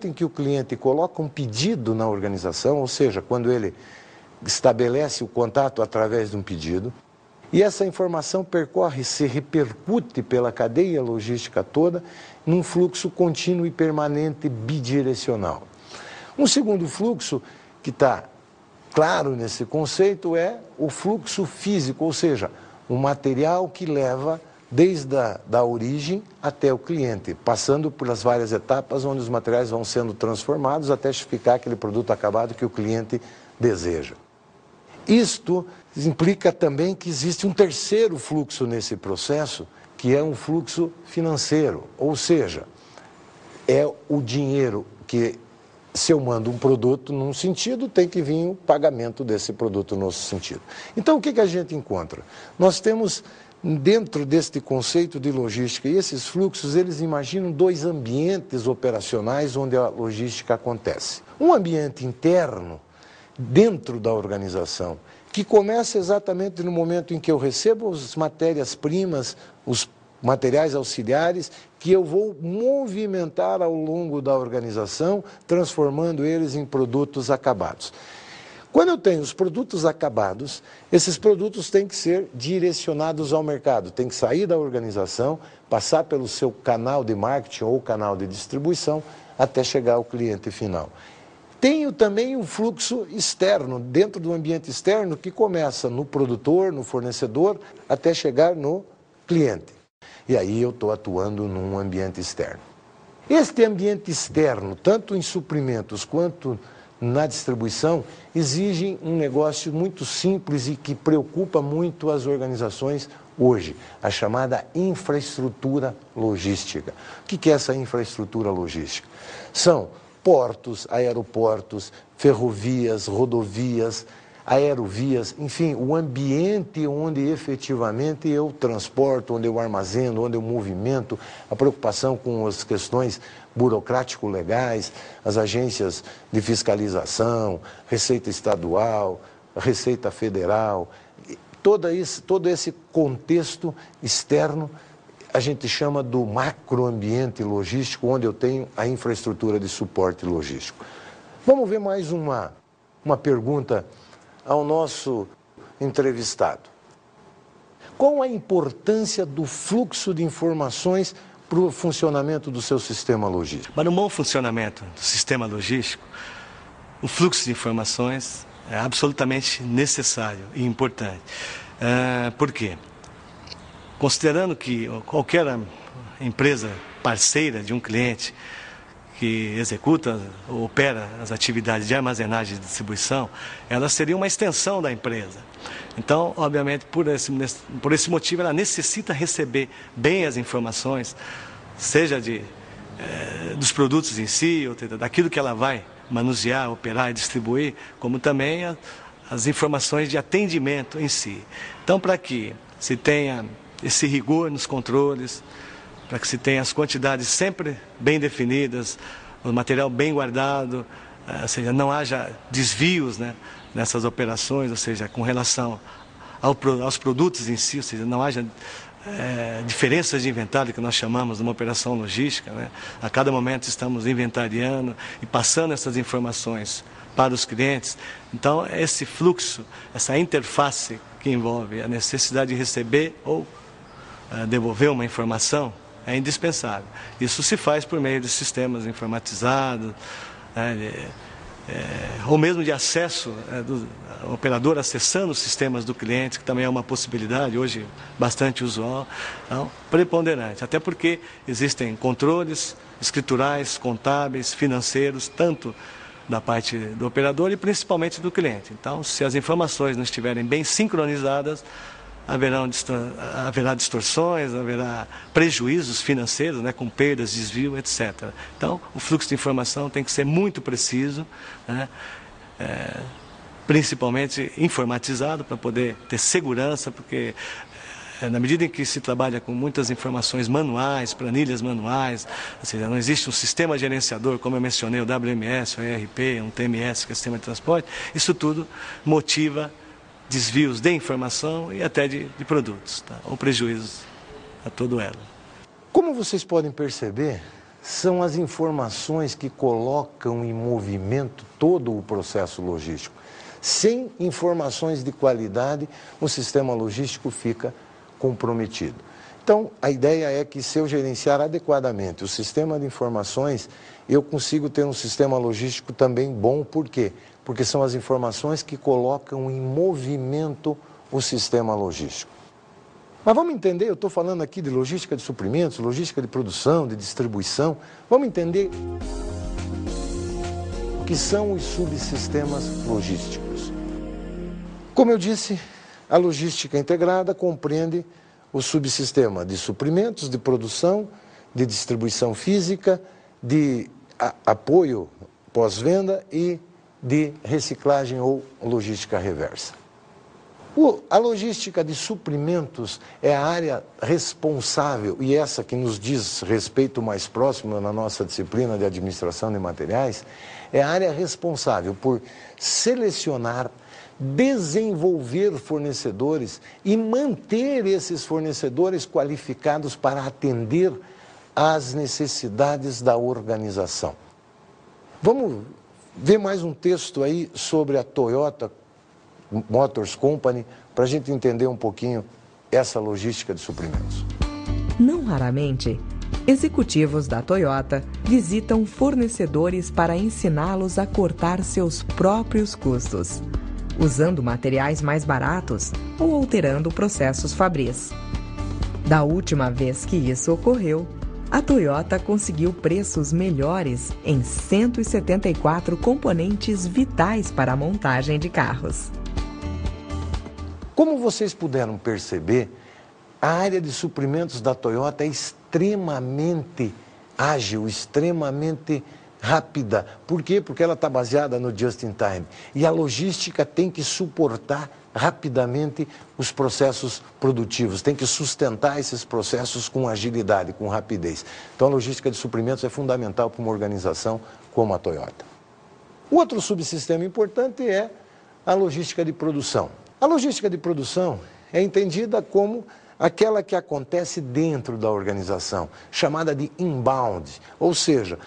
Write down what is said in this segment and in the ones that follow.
em que o cliente coloca um pedido na organização, ou seja, quando ele estabelece o contato através de um pedido, e essa informação percorre, se repercute pela cadeia logística toda, num fluxo contínuo e permanente bidirecional. Um segundo fluxo que está claro nesse conceito é o fluxo físico, ou seja, o material que leva desde a origem até o cliente, passando pelas várias etapas onde os materiais vão sendo transformados até ficar aquele produto acabado que o cliente deseja. Isto implica também que existe um terceiro fluxo nesse processo, que é um fluxo financeiro, ou seja, é o dinheiro que, se eu mando um produto num sentido, tem que vir o pagamento desse produto no outro sentido. Então, o que a gente encontra? Nós temos, dentro deste conceito de logística, e esses fluxos, eles imaginam dois ambientes operacionais onde a logística acontece. Um ambiente interno, dentro da organização, que começa exatamente no momento em que eu recebo as matérias-primas, os materiais auxiliares, que eu vou movimentar ao longo da organização, transformando eles em produtos acabados. Quando eu tenho os produtos acabados, esses produtos têm que ser direcionados ao mercado, têm que sair da organização, passar pelo seu canal de marketing ou canal de distribuição, até chegar ao cliente final. Tenho também um fluxo externo, dentro do ambiente externo, que começa no produtor, no fornecedor, até chegar no cliente. E aí eu estou atuando num ambiente externo. Este ambiente externo, tanto em suprimentos quanto na distribuição, exige um negócio muito simples e que preocupa muito as organizações hoje, a chamada infraestrutura logística. O que é essa infraestrutura logística? São portos, aeroportos, ferrovias, rodovias, aerovias, enfim, o ambiente onde efetivamente eu transporto, onde eu armazeno, onde eu movimento, a preocupação com as questões burocrático-legais, as agências de fiscalização, Receita Estadual, Receita Federal, todo esse contexto externo a gente chama do macroambiente logístico, onde eu tenho a infraestrutura de suporte logístico. Vamos ver mais uma pergunta ao nosso entrevistado. Qual a importância do fluxo de informações para o funcionamento do seu sistema logístico? Para um bom funcionamento do sistema logístico, o fluxo de informações é absolutamente necessário e importante. Por quê? Considerando que qualquer empresa parceira de um cliente que executa ou opera as atividades de armazenagem e distribuição, ela seria uma extensão da empresa. Então, obviamente, por esse motivo, ela necessita receber bem as informações, seja dos produtos em si, ou daquilo que ela vai manusear, operar e distribuir, como também as informações de atendimento em si. Então, para que se tenha esse rigor nos controles, para que se tenha as quantidades sempre bem definidas, o material bem guardado, ou seja, não haja desvios, né, nessas operações, ou seja, com relação aos produtos em si, ou seja, não haja diferenças de inventário, que nós chamamos de uma operação logística, né? A cada momento estamos inventariando e passando essas informações para os clientes. Então, esse fluxo, essa interface que envolve a necessidade de receber ou devolver uma informação, é indispensável. Isso se faz por meio de sistemas informatizados, ou mesmo de acesso do operador acessando os sistemas do cliente, que também é uma possibilidade hoje bastante usual, então, preponderante. Até porque existem controles escriturais, contábeis, financeiros, tanto da parte do operador e principalmente do cliente. Então, se as informações não estiverem bem sincronizadas, haverá distorções, haverá prejuízos financeiros, né, com perdas, desvio, etc. Então, o fluxo de informação tem que ser muito preciso, né, principalmente informatizado, para poder ter segurança, porque na medida em que se trabalha com muitas informações manuais, planilhas manuais, ou seja, não existe um sistema gerenciador, como eu mencionei, o WMS, o ERP, um TMS, que é o sistema de transporte, isso tudo motiva desvios de informação e até de produtos, tá? Ou prejuízos a todo ela. Como vocês podem perceber, são as informações que colocam em movimento todo o processo logístico. Sem informações de qualidade, o sistema logístico fica comprometido. Então, a ideia é que se eu gerenciar adequadamente o sistema de informações, eu consigo ter um sistema logístico também bom. Por quê? Porque são as informações que colocam em movimento o sistema logístico. Mas vamos entender, eu estou falando aqui de logística de suprimentos, logística de produção, de distribuição. Vamos entender o que são os subsistemas logísticos. Como eu disse, a logística integrada compreende o subsistema de suprimentos, de produção, de distribuição física, de apoio pós-venda e de reciclagem ou logística reversa. A logística de suprimentos é a área responsável, e essa que nos diz respeito mais próximo na nossa disciplina de administração de materiais, é a área responsável por selecionar, desenvolver fornecedores e manter esses fornecedores qualificados para atender às necessidades da organização. Vamos ver mais um texto aí sobre a Toyota Motors Company, para a gente entender um pouquinho essa logística de suprimentos. Não raramente, executivos da Toyota visitam fornecedores para ensiná-los a cortar seus próprios custos, usando materiais mais baratos ou alterando processos fabris. Da última vez que isso ocorreu, a Toyota conseguiu preços melhores em 174 componentes vitais para a montagem de carros. Como vocês puderam perceber, a área de suprimentos da Toyota é extremamente ágil, extremamente rápida. Por quê? Porque ela está baseada no just-in-time. E a logística tem que suportar rapidamente os processos produtivos, tem que sustentar esses processos com agilidade, com rapidez. Então a logística de suprimentos é fundamental para uma organização como a Toyota. O outro subsistema importante é a logística de produção. A logística de produção é entendida como aquela que acontece dentro da organização, chamada de inbound, ou seja,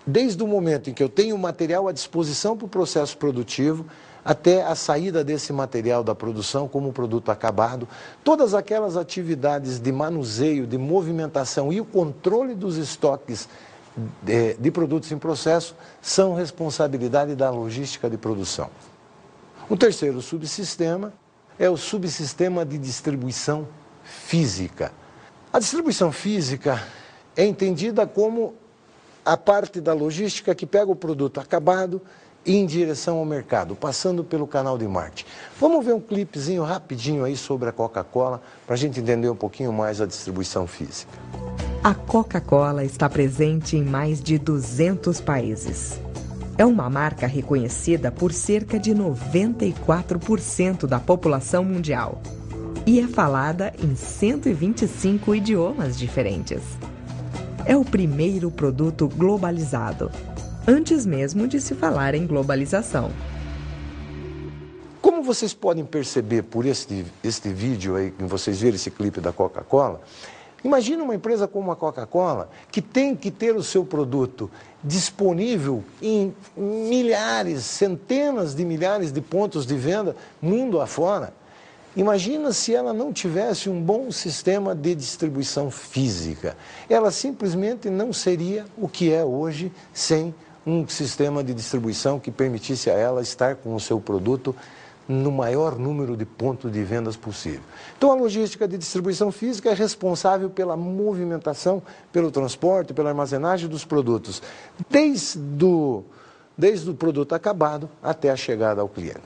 desde o momento em que eu tenho o material à disposição para o processo produtivo, até a saída desse material da produção como produto acabado, todas aquelas atividades de manuseio, de movimentação e o controle dos estoques de produtos em processo são responsabilidade da logística de produção. O terceiro subsistema é o subsistema de distribuição física. A distribuição física é entendida como a parte da logística que pega o produto acabado e em direção ao mercado, passando pelo canal de marketing. Vamos ver um clipezinho rapidinho aí sobre a Coca-Cola, para a gente entender um pouquinho mais a distribuição física. A Coca-Cola está presente em mais de 200 países. É uma marca reconhecida por cerca de 94% da população mundial e é falada em 125 idiomas diferentes. É o primeiro produto globalizado, antes mesmo de se falar em globalização. Como vocês podem perceber por este vídeo aí, que vocês viram esse clipe da Coca-Cola, imagina uma empresa como a Coca-Cola, que tem que ter o seu produto disponível em milhares, centenas de milhares de pontos de venda mundo afora. Imagina se ela não tivesse um bom sistema de distribuição física. Ela simplesmente não seria o que é hoje sem um sistema de distribuição que permitisse a ela estar com o seu produto no maior número de pontos de vendas possível. Então a logística de distribuição física é responsável pela movimentação, pelo transporte, pela armazenagem dos produtos, desde o produto acabado até a chegada ao cliente.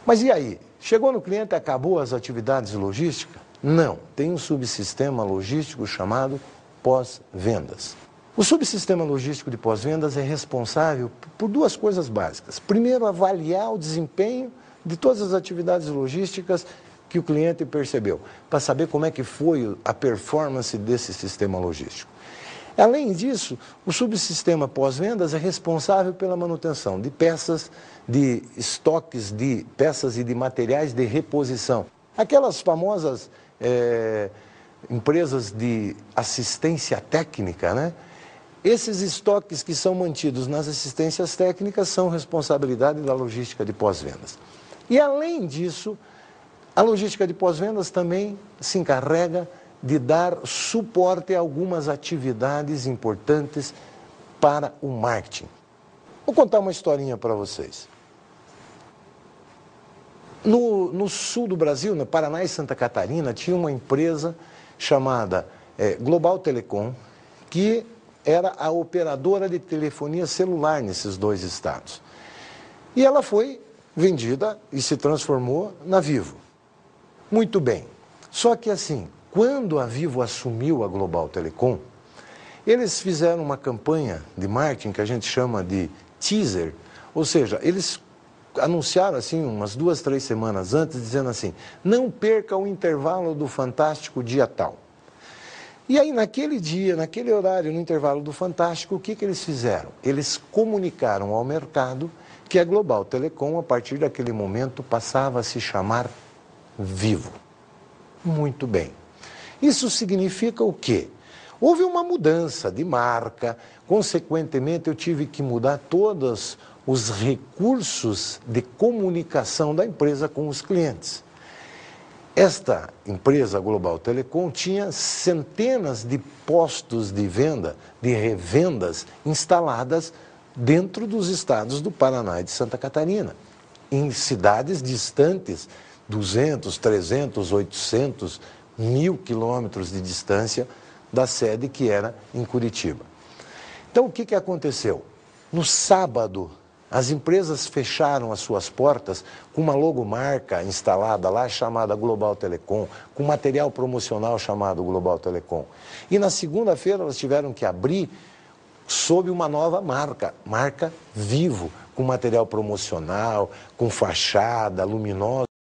Mas e aí? Chegou no cliente e acabou as atividades logísticas? Não, tem um subsistema logístico chamado pós-vendas. O subsistema logístico de pós-vendas é responsável por duas coisas básicas. Primeiro, avaliar o desempenho de todas as atividades logísticas que o cliente percebeu, para saber como é que foi a performance desse sistema logístico. Além disso, o subsistema pós-vendas é responsável pela manutenção de peças, de estoques de peças e de materiais de reposição. Aquelas famosas empresas de assistência técnica, né? Esses estoques que são mantidos nas assistências técnicas são responsabilidade da logística de pós-vendas. E, além disso, a logística de pós-vendas também se encarrega de dar suporte a algumas atividades importantes para o marketing. Vou contar uma historinha para vocês. No sul do Brasil, no Paraná e Santa Catarina, tinha uma empresa chamada Global Telecom, que era a operadora de telefonia celular nesses dois estados. E ela foi vendida e se transformou na Vivo. Muito bem. Só que assim, quando a Vivo assumiu a Global Telecom, eles fizeram uma campanha de marketing que a gente chama de teaser, ou seja, eles anunciaram assim umas 2, 3 semanas antes, dizendo assim, não perca o intervalo do Fantástico dia tal. E aí, naquele dia, naquele horário, no intervalo do Fantástico, o que eles fizeram? Eles comunicaram ao mercado que a Global Telecom, a partir daquele momento, passava a se chamar Vivo. Muito bem. Isso significa o quê? Houve uma mudança de marca, consequentemente eu tive que mudar todos os recursos de comunicação da empresa com os clientes. Esta empresa Global Telecom tinha centenas de postos de venda, de revendas instaladas dentro dos estados do Paraná e de Santa Catarina, em cidades distantes, 200, 300, 800, 1.000 quilômetros de distância da sede que era em Curitiba. Então o que aconteceu? No sábado, as empresas fecharam as suas portas com uma logomarca instalada lá chamada Global Telecom, com material promocional chamado Global Telecom. E na segunda-feira elas tiveram que abrir sob uma nova marca Vivo, com material promocional, com fachada, luminosa.